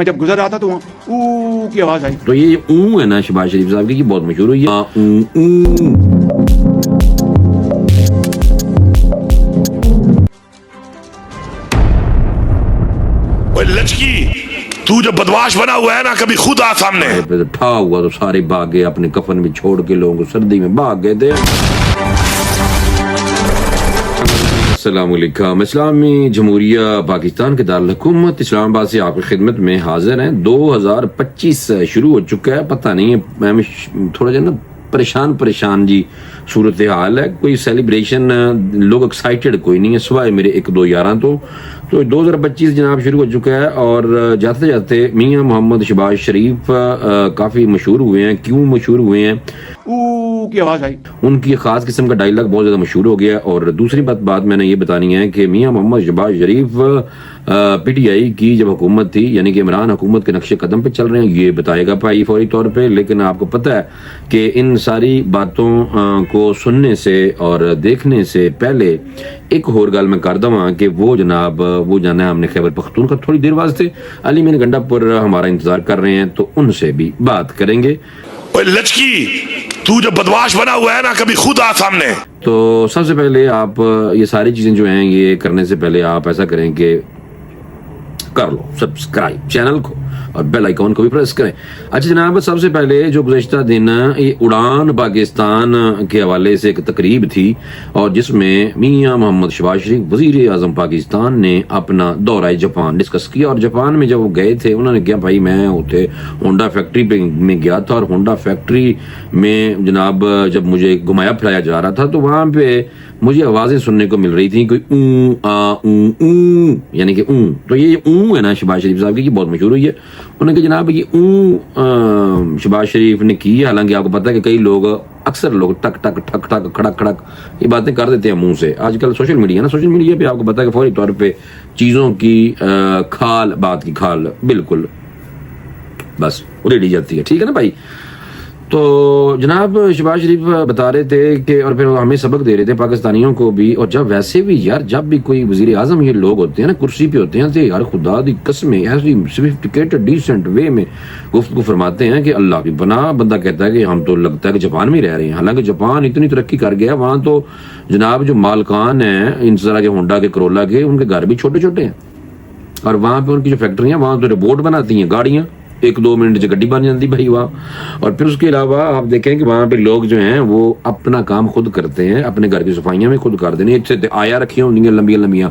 میں جب گزر رہا تھا تو وہاں او کی آواز آئی. تو یہ اون ہے نا شہباز شریف صاحب کی، یہ بہت مشہور ہوئی ہے. لچکی تو جو بدماش بنا ہوا ہے نا، کبھی خود آ سامنے. ٹھا ہوا تو سارے بھاگ گئے، اپنے کفن میں چھوڑ کے لوگوں کو سردی میں بھاگ گئے تھے. السلام علیکم. اسلامی جمہوریہ پاکستان کے دارالحکومت اسلام آباد سے آپ کی خدمت میں حاضر ہیں. 2025 شروع ہو چکا ہے. پتہ نہیں ہے، میں تھوڑا جو نا پریشان جی صورتحال ہے. کوئی سیلیبریشن لوگ ایکسائٹیڈ کوئی نہیں ہے سوائے میرے ایک دو یاراں تو 2025 جناب شروع ہو چکا ہے. اور جاتے جاتے میاں محمد شہباز شریف کافی مشہور ہوئے ہیں. کیوں مشہور ہوئے ہیں؟ او کی آواز آئی. ان کی خاص قسم کا ڈائلاگ بہت زیادہ مشہور ہو گیا. اور دوسری بات میں نے یہ بتانی ہے کہ میاں محمد شہباز شریف پی ٹی آئی کی جب حکومت تھی، یعنی کہ عمران حکومت کے نقش قدم پہ چل رہے ہیں، یہ بتائے گا بھائی فوری طور پہ. لیکن آپ کو پتہ ہے کہ ان ساری باتوں کو سننے سے اور دیکھنے سے پہلے ایک اور گل میں کر دوں کہ وہ جناب وہ جانا ہے ہم نے خیبر پختونخوا تھوڑی دیر واسطے علی مین گنڈا پر ہمارا انتظار کر رہے ہیں، تو ان سے بھی بات کریں گے. لچکی تو جو بدماش بنا ہوا ہے نا، کبھی خود آ سامنے. تو سب سے پہلے آپ یہ ساری چیزیں جو ہیں یہ کرنے سے پہلے آپ ایسا کریں کہ کر لو سبسکرائب چینل کو اور بیل آئیکن کو بھی پریس کریں. اچھا جناب، سب سے پہلے جو گزشتہ دن یہ اڑان پاکستان کے حوالے سے ایک تقریب تھی، اور جس میں میاں محمد شہباز شریف وزیر اعظم پاکستان نے اپنا دورہ جاپان ڈسکس کیا. اور جاپان میں جب وہ گئے تھے، انہوں نے کہا بھائی میں ہوتے ہونڈا فیکٹری پہ میں گیا تھا، اور ہونڈا فیکٹری میں جناب جب مجھے گھمایا پھرایا جا رہا تھا تو وہاں پہ مجھے آوازیں سننے کو مل رہی تھیں، کوئی اون آ اون اون، یعنی کہ اون. تو یہ اون ہے نا شہباز شریف صاحب کی، یہ بہت مشہور ہوئی ہے. انہوں نے کہا جناب یہ اون شہباز شریف نے کی ہے. حالانکہ آپ کو پتہ ہے کہ کئی لوگ اکثر لوگ ٹک ٹک ٹھک ٹھک کھڑک کھڑک یہ باتیں کر دیتے ہیں منہ سے. آج کل سوشل میڈیا پہ آپ کو پتہ ہے کہ فوری طور پہ چیزوں کی کھال، بات کی کھال بالکل بس اڑی جاتی ہے. ٹھیک ہے نا بھائی. تو جناب شہباز شریف بتا رہے تھے کہ، اور پھر ہمیں سبق دے رہے تھے پاکستانیوں کو بھی. اور جب ویسے بھی یار جب بھی کوئی وزیر اعظم یہ لوگ ہوتے ہیں نا کرسی پہ ہوتے ہیں تو یار خدا دی قسم ایسی سوفسٹیکیٹڈ ڈیسنٹ وے میں گفتگو فرماتے ہیں کہ اللہ کی پناہ. بندہ کہتا ہے کہ ہم تو لگتا ہے کہ جاپان میں رہ رہے ہیں. حالانکہ جاپان اتنی ترقی کر گیا، وہاں تو جناب جو مالکان ہیں ان طرح کے ہونڈا کے کرولا کے، ان کے گھر بھی چھوٹے چھوٹے ہیں. اور وہاں پہ ان کی جو فیکٹریاں وہاں تو روبوٹ بناتی ہیں گاڑیاں، 1-2 منٹ سے گڈی بن جاتی بھائی وہاں. اور پھر اس کے علاوہ آپ دیکھیں کہ وہاں پہ لوگ جو ہیں وہ اپنا کام خود کرتے ہیں، اپنے گھر کی صفائیاں میں خود کر دیں. اچھے آیا رکھی ہوتی ہیں، لمبیاں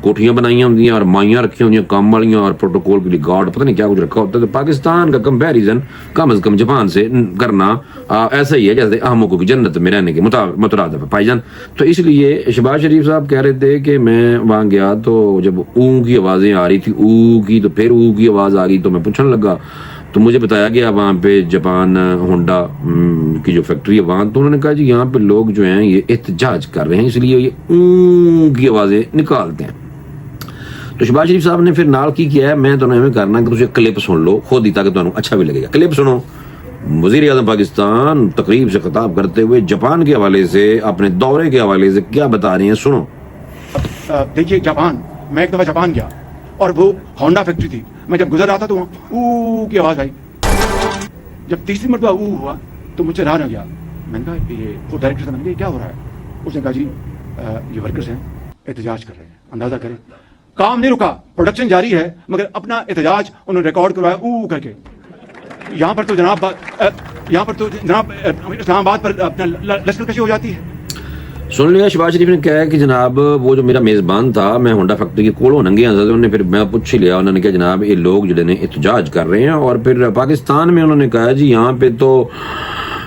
کوٹھیاں بنائی ہوتی ہیں، اور مائیاں رکھی ہوتی ہیں کام والیاں، اور پروٹوکول کے لیے گارڈ پتہ نہیں کیا کچھ رکھا ہوتا ہے. تو پاکستان کا کمپیریزن کم از کم جاپان سے کرنا ایسا ہی ہے جیسے احمقوں کی جنت میں رہنے کے مترادف ہے بھائی جان. تو اس لیے شہباز شریف صاحب کہہ رہے تھے کہ میں وہاں گیا تو جب اون کی آوازیں آ رہی تھی، او کی، تو پھر او کی آواز آ گئی تو میں پوچھنے لگا. تو مجھے بتایا گیا وہاں پہ جاپان ہونڈا کی جو فیکٹری ہے وہاں، تو انہوں نے کہا جی یہاں پہ لوگ جو ہیں یہ احتجاج کر رہے ہیں، اس لیے یہ اون کی آوازیں نکالتے ہیں. تو شہباز شریف صاحب نے پھر نال کی کیا ہے، میں تو ہمیں کرنا کہ تجھے کلپ سن لو خود ہی تاکہ تمہیں اچھا بھی لگے گا. کلپ سنو. وزیر اعظم پاکستان تقریب سے خطاب کرتے ہوئے جاپان کے حوالے سے، اپنے دورے کے حوالے سے کیا بتا رہے ہیں، سنو. دیکھیے جاپان، میں ایک دفعہ جاپان گیا اور وہ ہونڈا فیکٹری تھی. میں جب گزر رہا تھا تو وہاں او کی آواز آئی. جب تیسری مرتبہ او ہوا تو مجھ سے رہا نہ گیا. میں نے کہا یہ وہ ڈائریکٹر سے، میں نے کہا کیا ہو رہا ہے؟ اس نے کہا جی یہ ورکرز ہیں احتجاج کر رہے ہیں. اندازہ کریں کام نہیں رکا، پروڈکشن جاری ہے، مگر اپنا احتجاج انہوں نے ریکارڈ کروایا او کر کے. یہاں پر تو جناب اسلام آباد پر اپنا لشکر کشی ہو جاتی ہے. سن لیا شہباز شریف نے کہا کہ جناب وہ جو میرا میزبان تھا، میں ہونڈا فیکٹری کے کولوں ننگیاں انہوں نے پھر میں پوچھ لیا. انہوں نے کہا جناب یہ لوگ جو نے احتجاج کر رہے ہیں. اور پھر پاکستان میں انہوں نے کہا جی یہاں پہ تو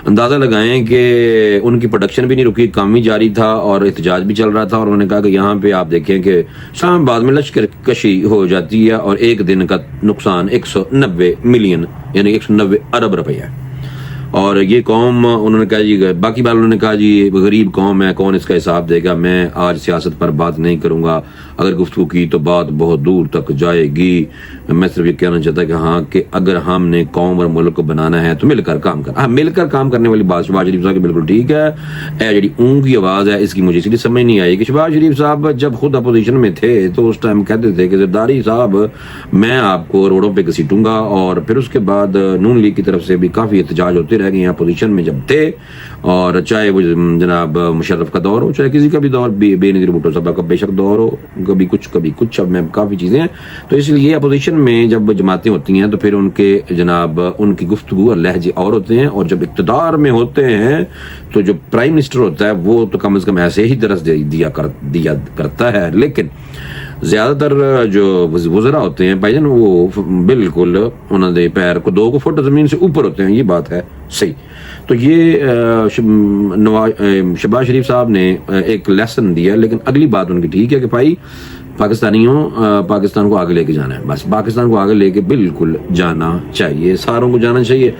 اندازہ لگائیں کہ ان کی پروڈکشن بھی نہیں رکی، کام بھی جاری تھا اور احتجاج بھی چل رہا تھا. اور انہوں نے کہا کہ یہاں پہ آپ دیکھیں کہ اسلام آباد میں لشکر کشی ہو جاتی ہے اور ایک دن کا نقصان 190 ملین یعنی 190 ارب روپیہ ہے. اور یہ قوم انہوں نے کہا جی باقی بات انہوں نے کہا جی غریب قوم ہے, کون اس کا حساب دے گا. میں آج سیاست پر بات نہیں کروں گا, اگر گفتگو کی تو بات بہت دور تک جائے گی. میں صرف یہ کہنا چاہتا کہ ہاں کہ اگر ہم نے قوم اور ملک کو بنانا ہے تو مل کر کام کرنا. ہاں مل کر کام کرنے والی بات شہباز شریف صاحب کی بالکل ٹھیک ہے. اے جڑی اون کی آواز ہے اس کی مجھے اس لیے سمجھ نہیں آئی کہ شہباز شریف صاحب جب خود اپوزیشن میں تھے تو اس ٹائم کہتے تھے کہ زرداری صاحب میں آپ کو روڈوں پہ گھسیٹوں گا, اور پھر اس کے بعد نون لیگ کی طرف سے بھی کافی احتجاج ہوتے رہ گئے اپوزیشن میں جب تھے, اور چاہے وہ جناب مشرف کا دور ہو چاہے کسی کا بھی دور, بے نظیر بھٹو صاحب کا بے شک دور ہو, کبھی کچھ اب میں کافی چیزیں ہیں. تو اس لیے اپوزیشن میں جب جماعتیں ہوتی ہیں تو پھر ان کے جناب ان کی گفتگو اور لہجے اور ہوتے ہیں, اور جب اقتدار میں ہوتے ہیں تو جو پرائم منسٹر ہوتا ہے وہ تو کم از کم ایسے ہی درس دیا کرتا ہے. لیکن زیادہ تر جو وزراء ہوتے ہیں بھائی جان وہ بالکل انہوں نے پیر کو 2 فٹ زمین سے اوپر ہوتے ہیں, یہ بات ہے صحیح. تو یہ شہباز شریف صاحب نے ایک لیسن دیا, لیکن اگلی بات ان کی ٹھیک ہے کہ بھائی پاکستانیوں پاکستان کو آگے لے کے جانا ہے, بس پاکستان کو آگے لے کے بالکل جانا چاہیے, ساروں کو جانا چاہیے.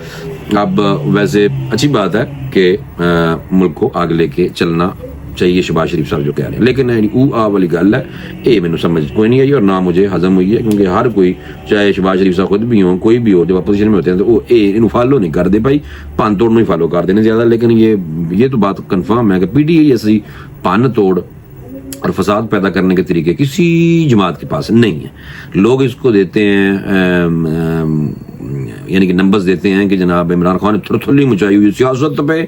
اب ویسے اچھی بات ہے کہ ملک کو آگے لے کے چلنا چاہیے شہباز شریف صاحب جو کہہ رہے ہیں, لیکن او آ والی گل ہے یہ مینوں سمجھ کوئی نہیں آئی اور نہ مجھے ہضم ہوئی ہے, کیونکہ ہر کوئی چاہے شہباز شریف صاحب خود بھی ہوں کوئی بھی ہو جب اپوزیشن میں ہوتے ہیں تو وہ انہوں فالو نہیں کرتے بھائی, پن توڑ نہیں فالو کرتے ہیں زیادہ. لیکن یہ تو بات کنفرم ہے کہ پی ٹی آئی ایسی پن توڑ اور فساد پیدا کرنے کے طریقے کسی جماعت کے پاس نہیں ہے. لوگ اس کو دیتے ہیں یعنی کہ نمبرز دیتے ہیں کہ جناب عمران خان نے تھرتھلی مچائی ہوئی سیاست پہ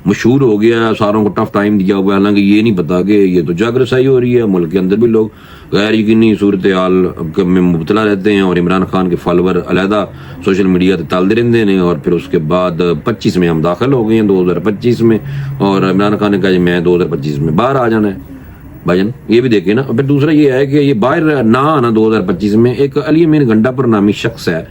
مشہور ہو گیا, ساروں کو ٹف ٹائم دیا ہوا ہے, حالانکہ یہ نہیں پتا کہ یہ تو جاگ رسائی ہو رہی ہے. ملک کے اندر بھی لوگ غیر یقینی صورتحال میں مبتلا رہتے ہیں, اور عمران خان کے فالوور علیحدہ سوشل میڈیا تے تالتے رہتے ہیں, اور پھر اس کے بعد 25 میں ہم داخل ہو گئے ہیں 2025 میں, اور عمران خان نے کہا جی میں 2025 میں باہر آ جانا ہے. بھائی جان یہ بھی دیکھیں نا. پھر دوسرا یہ ہے کہ یہ باہر نہ آنا 2025 میں, ایک علی امین گنڈا پر نامی شخص ہے,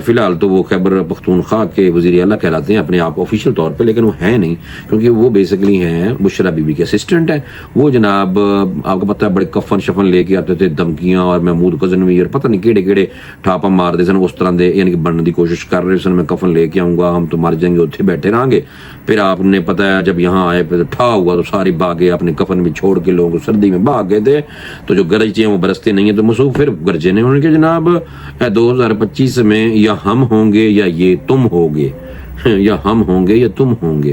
فی الحال تو وہ خیبر پختونخوا کے وزیر اعلیٰ کہلاتے ہیں اپنے آپ کو آفیشیل طور پہ, لیکن وہ ہیں نہیں کیونکہ وہ بیسکلی ہیں بشرا بی بی کے اسسٹنٹ ہیں. وہ جناب آپ کو پتہ ہے بڑے کفن شفن لے کے آتے تھے, دھمکیاں, اور محمود غزنوی اور پتہ نہیں کیڑے ٹھاپا مار دے سن اس طرح دے, یعنی کہ بننے کی کوشش کر رہے سن میں کفن لے کے آؤں گا, ہم تو مر جائیں گے اتنے بیٹھے رہیں گے. پھر آپ نے پتہ ہے جب یہاں آئے پھر ٹھا ہوا تو ساری بھاگے, اپنے کفن بھی چھوڑ کے لوگ سردی میں بھاگ گئے تھے. تو جو گرجتے ہیں وہ برستے نہیں ہیں, تو مسعود پھر گرجے نے انہوں نے کہ جناب 2025 میں یا ہم ہوں گے یا یہ تم ہوگے, یا ہم ہوں گے یا تم ہوں گے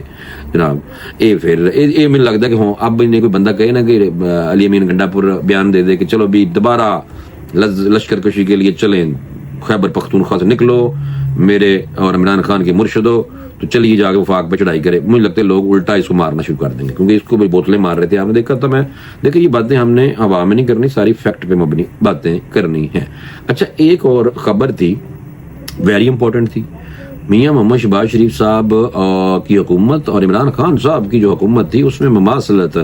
جناب. پھر یہ مجھے لگتا ہے کہ اب انہیں کوئی بندہ کہے نا کہ علی امین گنڈا پور بیان دے دے کہ چلو بھی دوبارہ لشکر کشی کے لیے چلیں, خیبر پختونخوا سے نکلو میرے اور عمران خان کے مرشدوں, تو چلیے جا کے وفاق پہ چڑھائی کرے. مجھے لگتا ہے لوگ الٹا اس کو مارنا شروع کر دیں گے, کیونکہ اس کو بھی بوتلیں مار رہے تھے, آپ نے دیکھا تھا. میں دیکھیں یہ باتیں ہم نے ہوا میں نہیں کرنی, ساری فیکٹ پہ مبنی باتیں کرنی ہیں. اچھا ایک اور خبر تھی ویری امپورٹنٹ تھی, میاں محمد شہباز شریف صاحب کی حکومت اور عمران خان صاحب کی جو حکومت تھی اس میں مماثلت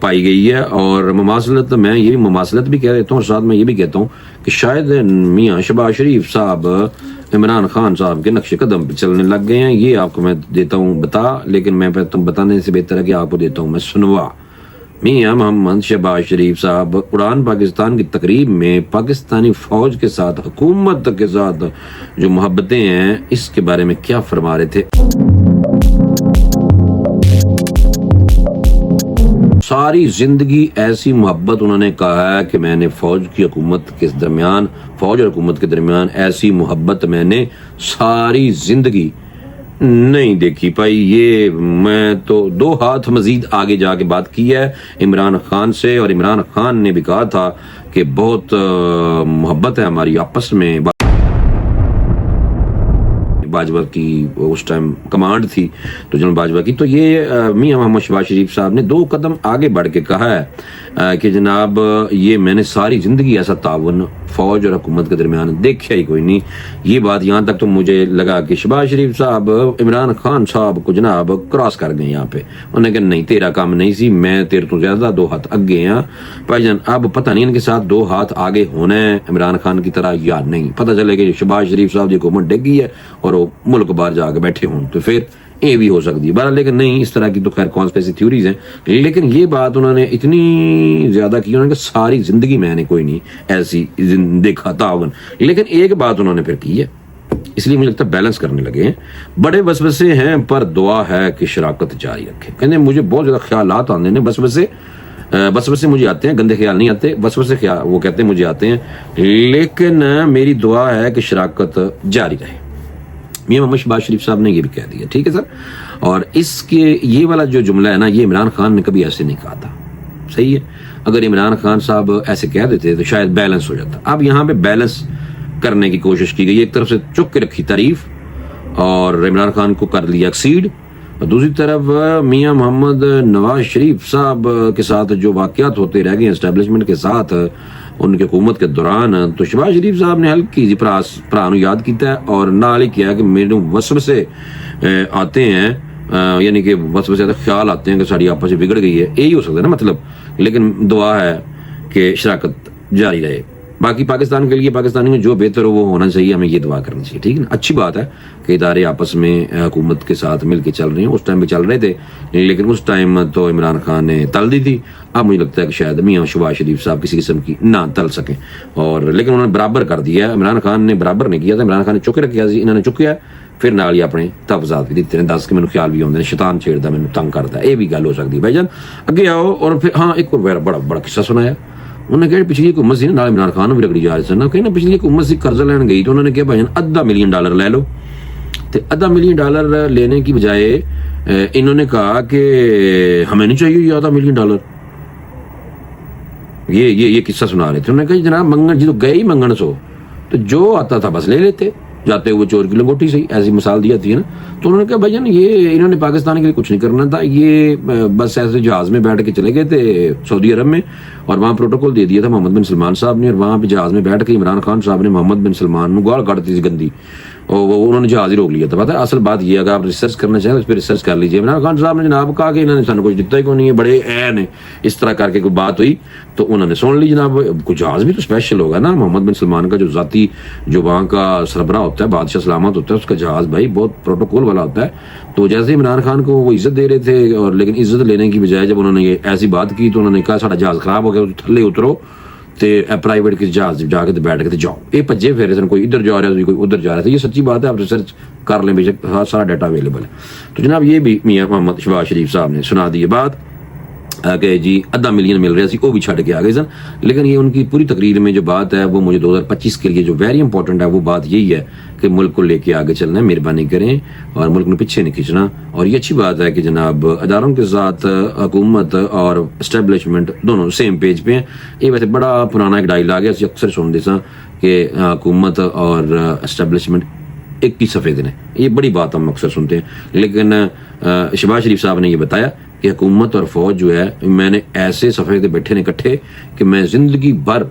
پائی گئی ہے. اور مماثلت میں یہ بھی مماثلت بھی کہہ دیتا ہوں, اور ساتھ میں یہ بھی کہتا ہوں کہ شاید میاں شہباز شریف صاحب عمران خان صاحب کے نقش قدم پہ چلنے لگ گئے ہیں. یہ آپ کو میں دیتا ہوں بتا, لیکن میں تم بتانے سے بہتر ہے کہ آپ کو دیتا ہوں میں سنوا. میاں محمد شہباز شریف صاحب اڑان پاکستان کی تقریب میں پاکستانی فوج کے ساتھ حکومت کے ساتھ جو محبتیں ہیں اس کے بارے میں کیا فرما رہے تھے. ساری زندگی ایسی محبت انہوں نے کہا ہے کہ میں نے فوج اور حکومت کے درمیان ایسی محبت میں نے ساری زندگی نہیں دیکھی پائی. یہ میں تو 2 ہاتھ مزید آگے جا کے بات کی ہے عمران خان سے, اور عمران خان نے بھی کہا تھا کہ بہت محبت ہے ہماری آپس میں. باجوہ کی اس ٹائم کمانڈ تھی تو جنرل باجوہ کی. تو یہ میاں محمد شہباز شریف صاحب نے 2 قدم آگے بڑھ کے کہا ہے کہ جناب یہ میں نے ساری زندگی ایسا تعاون فوج اور حکومت کے درمیان دیکھا ہی کوئی نہیں. یہ بات یہاں تک تو مجھے لگا کہ شہباز شریف صاحب عمران خان صاحب کو جناب کراس کر گئے یہاں پہ. انہوں نے کہا نہیں تیرا کام نہیں سی, میں تیرے تو زیادہ 2 ہاتھ اگے ہیں بھائی جان. اب پتہ نہیں ان کے ساتھ 2 ہاتھ آگے ہونا ہے عمران خان کی طرح یا نہیں. پتہ چلے کہ شہباز شریف صاحب کی حکومت ڈگ گئی ہے اور وہ ملک باہر جا کے بیٹھے ہوں تو پھر یہ بھی ہو سکتی ہے بہرحال. لیکن نہیں, اس طرح کی تو خیر کانسپریسی تھیوریز ہیں. لیکن یہ بات انہوں نے اتنی زیادہ کی, انہوں نے کہا ساری زندگی میں نے کوئی نہیں ایسی دیکھا تعاون. لیکن ایک بات انہوں نے پھر کی ہے, اس لیے مجھے لگتا ہے بیلنس کرنے لگے ہیں. بڑے وسوسے ہیں پر دعا ہے کہ شراکت جاری رکھیں. کہتے ہیں مجھے بہت زیادہ خیالات آتے ہیں, وسوسے مجھے آتے ہیں, گندے خیال نہیں آتے, وسوسے خیال وہ کہتے ہیں مجھے آتے ہیں, لیکن میری دعا ہے کہ شراکت جاری رہے. میاں محمد شہباز شریف صاحب نے یہ بھی کہہ دیا, ٹھیک ہے سر. اور اس کے یہ والا جو جملہ ہے نا, یہ عمران خان نے کبھی ایسے نہیں کہا تھا, صحیح ہے. اگر عمران خان صاحب ایسے کہہ دیتے تو شاید بیلنس ہو جاتا. اب یہاں پہ بیلنس کرنے کی کوشش کی گئی. ایک طرف سے چک کے رکھی تعریف اور عمران خان کو کر لیا ایکسیڈ, اور دوسری طرف میاں محمد نواز شریف صاحب کے ساتھ جو واقعات ہوتے رہ گئے اسٹیبلشمنٹ کے ساتھ ان کی حکومت کے دوران, تو شہباز شریف صاحب نے ہلکی سی پرانو یاد کیتا ہے اور نال ہی کیا کہ میرے وسوسے آتے ہیں, یعنی کہ وسوسے خیال آتے ہیں کہ ساری آپس بگڑ گئی ہے, یہی ہو سکتا ہے نا مطلب. لیکن دعا ہے کہ شراکت جاری رہے. باقی پاکستان کے لیے پاکستانی میں جو بہتر ہو وہ ہونا چاہیے, ہمیں یہ دعا کرنی چاہیے, ٹھیک ہے نا. اچھی بات ہے کہ ادارے آپس میں حکومت کے ساتھ مل کے چل رہے ہیں. اس ٹائم بھی چل رہے تھے, لیکن اس ٹائم تو عمران خان نے تل دی تھی. اب مجھے لگتا ہے کہ شاید میاں شہباز شریف صاحب کسی قسم کی نہ تل سکیں, اور لیکن انہوں نے برابر کر دیا ہے. عمران خان نے برابر نہیں کیا تھا, عمران خان نے چکے رکھا سی, انہوں نے چکیا پھر نال ہی اپنے تفضات بھی دیتے ہیں. دس کے مینوں خیال بھی آتے ہیں شیطان چھیڑتا مینوں تنگ کرتا ہے, یہ بھی گل ہو سکتی ہے. بھائی جان اگے آؤ. اور پھر ہاں ایک اور بڑا قصہ سنایا. انہوں نے کہا پچھلی حکومت سی نا عمران خان بھی رگڑی جا رہے سن, کہ پچھلی حکومت سی قرضہ لین گئی تو انہوں نے کہا بھائی $1.5 ملین لے لو. تو $1.5 ملین لینے کی بجائے انہوں نے کہا کہ ہمیں نہیں چاہیے یہ $1.5 ملین. یہ قصہ سنا رہے تھے. انہوں نے کہا جناب منگن جی تو گئے ہی منگن سو, تو جو آتا تھا بس لے لیتے, جاتے ہوئے چور کی لنگوٹی سے, ایسی مثال دی جاتی ہے نا. تو انہوں نے کہا بھائی جان یہ انہوں نے پاکستان کے لیے کچھ نہیں کرنا تھا, یہ بس ایسے جہاز میں بیٹھ کے چلے گئے تھے سعودی عرب میں, اور وہاں پروٹوکول دے دیا تھا محمد بن سلمان صاحب نے, اور وہاں پہ جہاز میں بیٹھ کے عمران خان صاحب نے محمد بن سلمان کو گال کاٹتی تھی گندی, اور انہوں نے جہاز ہی روک لیا تھا. پتہ ہے اصل بات یہ ہے, اگر آپ ریسرچ کرنا چاہیں تو اس پہ ریسرچ کر لیجیے. عمران خان صاحب نے جناب کہا کہ انہوں نے سانو کچھ دیتا ہی کوئی نہیں ہے, بڑے این ہے, اس طرح کر کے کوئی بات ہوئی تو انہوں نے سن لی. جناب کوئی جہاز بھی تو اسپیشل ہوگا نا, محمد بن سلمان کا جو ذاتی جو وہاں کا سربراہ ہوتا ہے, بادشاہ سلامت ہوتا ہے, اس کا جہاز بھائی بہت پروٹوکول والا ہوتا ہے. تو جیسے عمران خان کو وہ عزت دے رہے تھے, اور لیکن عزت لینے کی بجائے جب انہوں نے یہ ایسی بات کی تو انہوں نے کہا ساڈا جہاز خراب ہو گیا, تھلے اترو تے پرائیویٹ کسی جہاز جا کے بیٹھ کے جاؤ. یہ بھجے پھر سن, کوئی ادھر جا رہا ہے کوئی ادھر جا رہا تھا. یہ سچی بات ہے, آپ ریسرچ کر لیں, بے شک سارا ڈیٹا اویلیبل ہے. تو جناب یہ بھی میاں محمد شہباز شریف صاحب نے سنا دی بات کہ جی $1.5 ملین مل رہا سی, وہ بھی چھڈ کے آ گئے سن. لیکن یہ ان کی پوری تقریر میں جو بات ہے وہ مجھے 2025 کے لیے جو ویری امپورٹنٹ ہے وہ بات یہی ہے کہ ملک کو لے کے آگے چلنا ہے, مہربانی کریں اور ملک میں پیچھے نہیں کھینچنا. اور یہ اچھی بات ہے کہ جناب اداروں کے ساتھ حکومت اور اسٹیبلشمنٹ دونوں سیم پیج پہ ہیں. یہ ویسے بڑا پرانا ایک ڈائلاگ ہے, اکثر سنتے سا کہ حکومت اور اسٹیبلشمنٹ ایک ہی صفحے دن ہے. یہ بڑی بات ہم اکثر سنتے ہیں, لیکن شہباز شریف صاحب نے یہ بتایا کہ حکومت اور فوج جو ہے میں نے ایسے صفحے پہ بیٹھے نے اکٹھے کہ میں زندگی بھر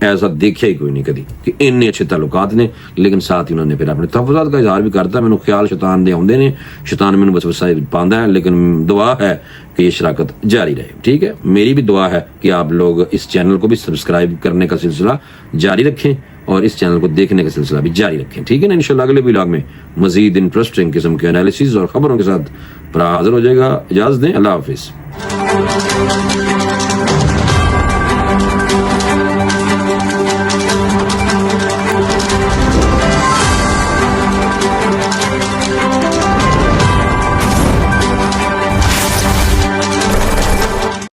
ایسا دیکھا ہی کوئی نہیں کدی کہ اتنے اچھے تعلقات نے. لیکن ساتھ ہی انہوں نے پھر اپنے تحفظات کا اظہار بھی کرتا ہے. مینوں خیال شیطان دے آندے نے, شیطان مینوں بس وسا پاندا ہے, لیکن دعا ہے کہ یہ شراکت جاری رہے. ٹھیک ہے, میری بھی دعا ہے کہ آپ لوگ اس چینل کو بھی سبسکرائب کرنے کا سلسلہ جاری رکھیں اور اس چینل کو دیکھنے کا سلسلہ بھی جاری رکھیں. ٹھیک ہے نا. انشاءاللہ اگلے ولاگ میں مزید انٹرسٹنگ قسم کے انالیسز اور خبروں کے ساتھ حاضر ہو جائے گا. اجازت دیں, اللہ حافظ.